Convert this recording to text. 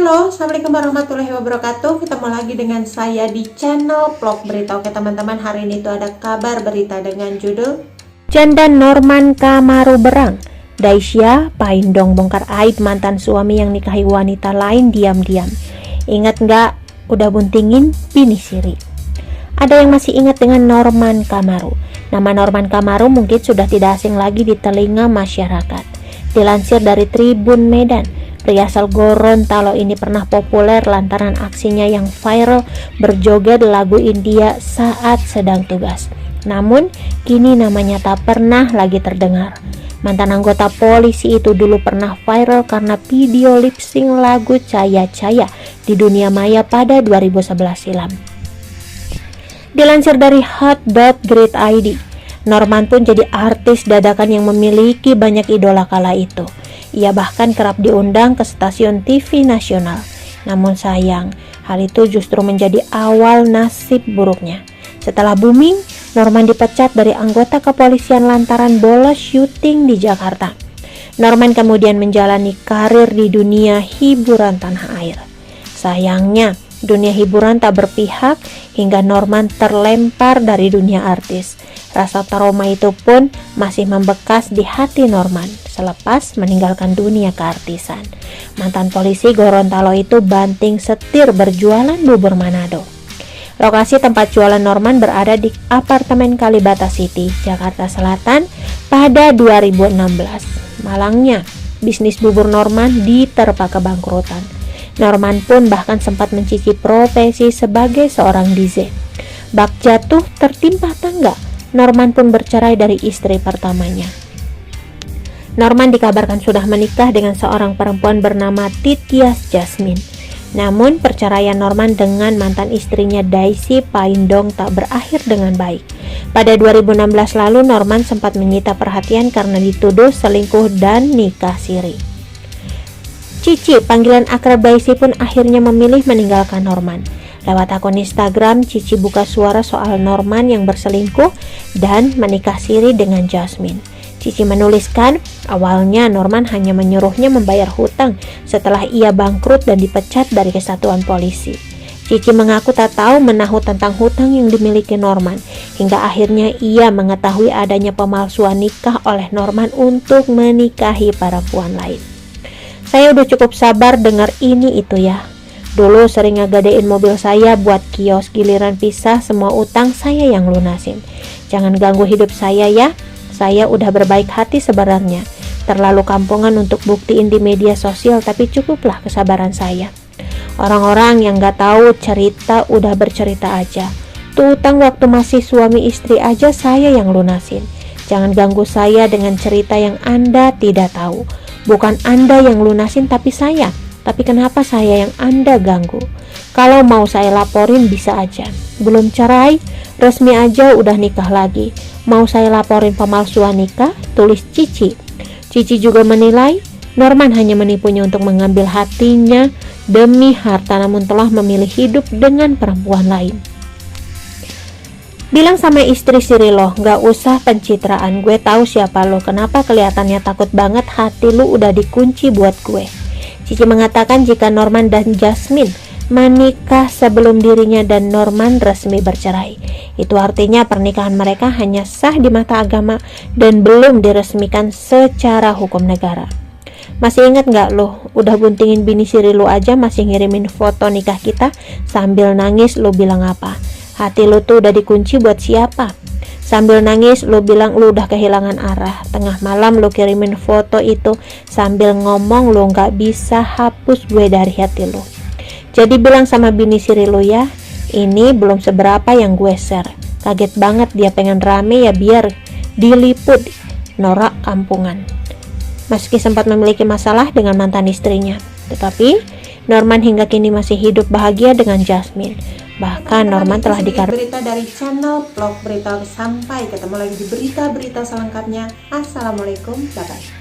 Halo, Assalamualaikum warahmatullahi wabarakatuh. Ketemu lagi dengan saya di channel vlog berita. Oke teman-teman, hari ini tuh ada kabar berita dengan judul Janda Norman Kamaru berang, Daisya Paindong bongkar aib mantan suami yang nikahi wanita lain diam-diam. Ingat nggak, udah buntingin bini siri. Ada yang masih ingat dengan Norman Kamaru? Nama Norman Kamaru mungkin sudah tidak asing lagi di telinga masyarakat. Dilansir dari Tribun Medan, pria asal Gorontalo ini pernah populer lantaran aksinya yang viral berjoget lagu India saat sedang tugas. Namun, kini namanya tak pernah lagi terdengar. Mantan anggota polisi itu dulu pernah viral karena video lip sync lagu Caya Caya di dunia maya pada 2011 silam. Dilansir dari hot.grid.id, Norman pun jadi artis dadakan yang memiliki banyak idola kala itu. Ia bahkan kerap diundang ke stasiun TV nasional. Namun sayang, hal itu justru menjadi awal nasib buruknya. Setelah booming, Norman dipecat dari anggota kepolisian lantaran bolos syuting di Jakarta. Norman kemudian menjalani karir di dunia hiburan tanah air. Sayangnya, dunia hiburan tak berpihak hingga Norman terlempar dari dunia artis. Rasa trauma itu pun masih membekas di hati Norman selepas meninggalkan dunia keartisan. Mantan polisi Gorontalo itu banting setir berjualan bubur Manado. Lokasi tempat jualan Norman berada di apartemen Kalibata City, Jakarta Selatan pada 2016. Malangnya, bisnis bubur Norman diterpa kebangkrutan. Norman pun bahkan sempat mencicipi profesi sebagai seorang DJ. Bak jatuh tertimpa tangga, Norman pun bercerai dari istri pertamanya. Norman dikabarkan sudah menikah dengan seorang perempuan bernama Tityas Jasmine. Namun perceraian Norman dengan mantan istrinya Daisy Paindong tak berakhir dengan baik. Pada 2016 lalu Norman sempat menyita perhatian karena dituduh selingkuh dan nikah siri. Cici, panggilan akrab Daisy, pun akhirnya memilih meninggalkan Norman. Lewat akun Instagram, Cici buka suara soal Norman yang berselingkuh dan menikah siri dengan Jasmine. Cici menuliskan, awalnya Norman hanya menyuruhnya membayar hutang setelah ia bangkrut dan dipecat dari kesatuan polisi. Cici mengaku tak tahu menahu tentang hutang yang dimiliki Norman, hingga akhirnya ia mengetahui adanya pemalsuan nikah oleh Norman untuk menikahi perempuan lain. Saya udah cukup sabar dengar ini itu ya. Dulu sering ngegadein mobil saya buat kios, giliran pisah semua utang saya yang lunasin. Jangan ganggu hidup saya ya. Saya udah berbaik hati sebenarnya. Terlalu kampungan untuk buktiin di media sosial, tapi cukuplah kesabaran saya. Orang-orang yang gak tahu cerita udah bercerita aja. Tuh utang waktu masih suami istri aja saya yang lunasin. Jangan ganggu saya dengan cerita yang Anda tidak tahu. Bukan Anda yang lunasin tapi saya. Tapi kenapa saya yang Anda ganggu? Kalau mau saya laporin bisa aja. Belum cerai, resmi aja udah nikah lagi. Mau saya laporin pemalsuan nikah? Tulis Cici. Cici juga menilai Norman hanya menipunya untuk mengambil hatinya demi harta, namun telah memilih hidup dengan perempuan lain. Bilang sama istri siri lo, gak usah pencitraan. Gue tahu siapa lo. Kenapa kelihatannya takut banget, hati lo udah dikunci buat gue. Cici mengatakan jika Norman dan Jasmine menikah sebelum dirinya dan Norman resmi bercerai, itu artinya pernikahan mereka hanya sah di mata agama dan belum diresmikan secara hukum negara. Masih ingat gak lo, udah buntingin bini siri lo aja masih ngirimin foto nikah kita sambil nangis. Lo bilang apa? Hati lo tuh udah dikunci buat siapa? Sambil nangis lo bilang lo udah kehilangan arah. Tengah malam lo kirimin foto itu sambil ngomong lo gak bisa hapus gue dari hati lo. Jadi bilang sama bini siri lo ya, ini belum seberapa yang gue share. Kaget banget dia pengen rame ya biar diliput norak kampungan. Meski sempat memiliki masalah dengan mantan istrinya, tetapi Norman hingga kini masih hidup bahagia dengan Jasmine. Bahkan Norman telah berita dari channel vlog berita. Sampai ketemu lagi di berita-berita selengkapnya. Assalamualaikum, bye-bye.